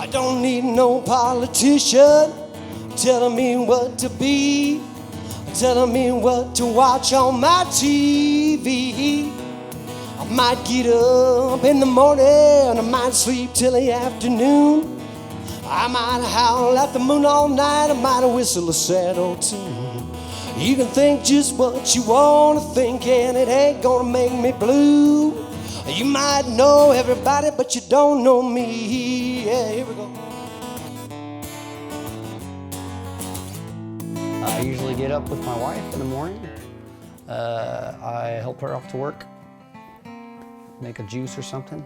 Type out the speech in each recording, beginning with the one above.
I don't need no politician telling me what to be, telling me what to watch on my TV. I might get up in the morning, I might sleep till the afternoon. I might howl at the moon all night, I might whistle a sad old tune. You can think just what you want to think, and it ain't gonna make me blue. You might know everybody, but you don't know me. Yeah, here we go. I usually get up with my wife in the morning. I help her off to work, make a juice or something,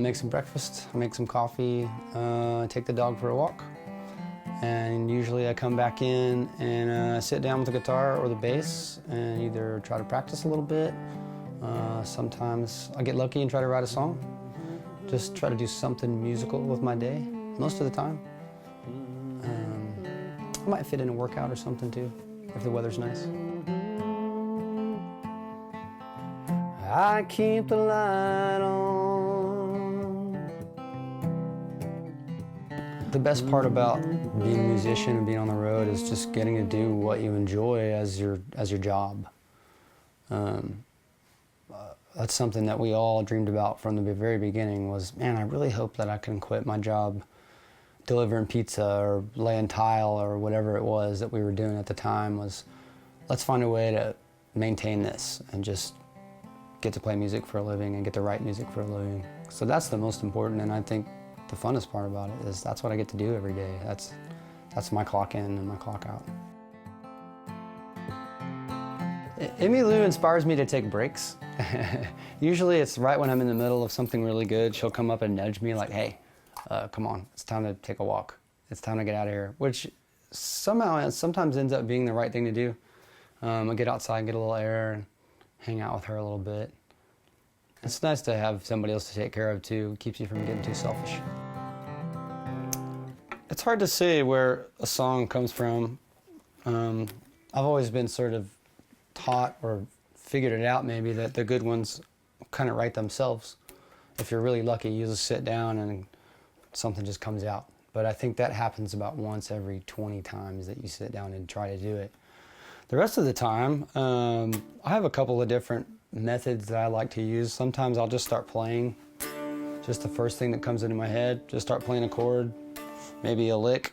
make some breakfast, make some coffee, take the dog for a walk. And usually I come back in and sit down with the guitar or the bass and either try to practice a little bit. Sometimes I get lucky and try to write a song. Just try to do something musical with my day, most of the time. I might fit in a workout or something too, if the weather's nice. I keep the light on. The best part about being a musician and being on the road is just getting to do what you enjoy as your job. That's something that we all dreamed about from the very beginning was, man, I really hope that I can quit my job delivering pizza or laying tile or whatever it was that we were doing at the time. Was let's find a way to maintain this and just get to play music for a living and get to write music for a living. So that's the most important, and I think the funnest part about it is that's what I get to do every day. That's my clock in and my clock out. Emmylou inspires me to take breaks. Usually it's right when I'm in the middle of something really good. She'll come up and nudge me like, hey, come on, it's time to take a walk. It's time to get out of here, which sometimes ends up being the right thing to do. I get outside, get a little air, and hang out with her a little bit. It's nice to have somebody else to take care of too. It keeps you from getting too selfish. It's hard to say where a song comes from. I've always been sort of taught or figured it out maybe that the good ones kind of write themselves. If you're really lucky, you just sit down and something just comes out. But I think that happens about once every 20 times that you sit down and try to do it. The rest of the time, I have a couple of different methods that I like to use. Sometimes I'll just start playing, just the first thing that comes into my head, just start playing a chord, maybe a lick,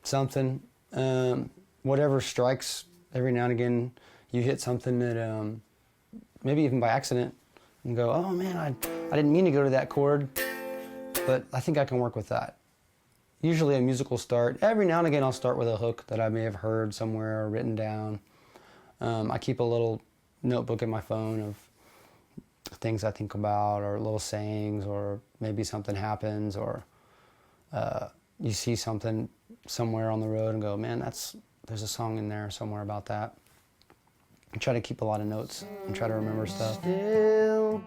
something. Whatever strikes. Every now and again, you hit something that maybe even by accident and go, oh man, I didn't mean to go to that chord, but I think I can work with that. Usually a musical start. Every now and again, I'll start with a hook that I may have heard somewhere or written down. I keep a little notebook in my phone of things I think about or little sayings, or maybe something happens, or you see something somewhere on the road and go, man, there's a song in there somewhere about that. I try to keep a lot of notes and try to remember stuff. Still,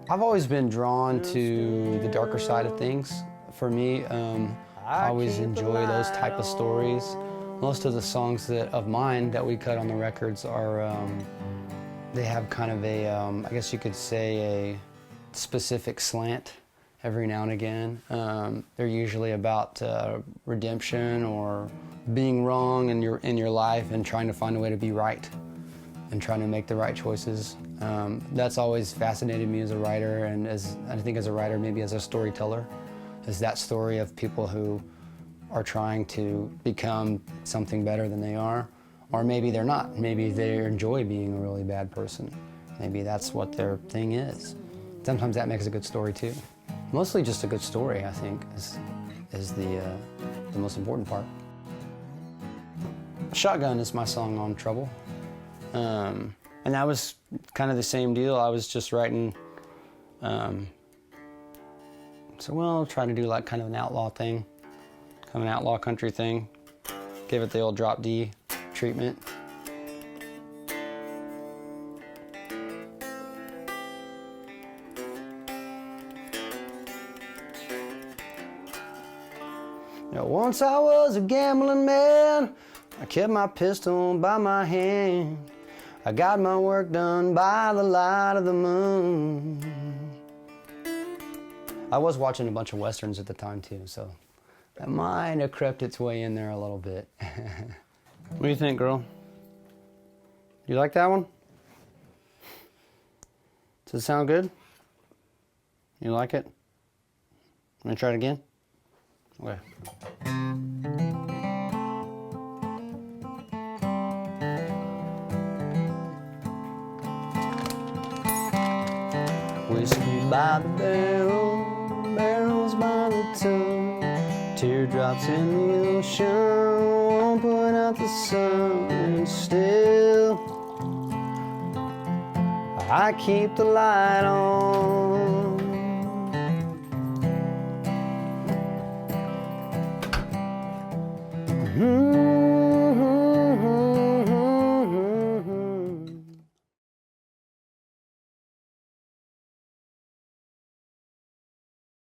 I've always been drawn to the darker side of things. For me, I always enjoy those type of stories. Most of the songs of mine that we cut on the records are, they have kind of a, I guess you could say, a specific slant every now and again. They're usually about redemption or being wrong in your life and trying to find a way to be right and trying to make the right choices. That's always fascinated me as a writer, and I think as a writer, maybe as a storyteller, is that story of people who are trying to become something better than they are, or maybe they're not. Maybe they enjoy being a really bad person. Maybe that's what their thing is. Sometimes that makes a good story too. Mostly just a good story, I think, is the most important part. Shotgun is my song on Trouble. And that was kind of the same deal. I was just writing, so well, try to do like kind of an outlaw thing, kind of an outlaw country thing. Give it the old drop D treatment. Now, once I was a gambling man, I kept my pistol by my hand. I got my work done by the light of the moon. I was watching a bunch of Westerns at the time too, so that might have crept its way in there a little bit. What do you think, girl? You like that one? Does it sound good? You like it? Want to try it again? Okay. Whiskey by the barrel, barrels by the ton, teardrops in the ocean won't put out the sun, and still I keep the light on. Mm-hmm.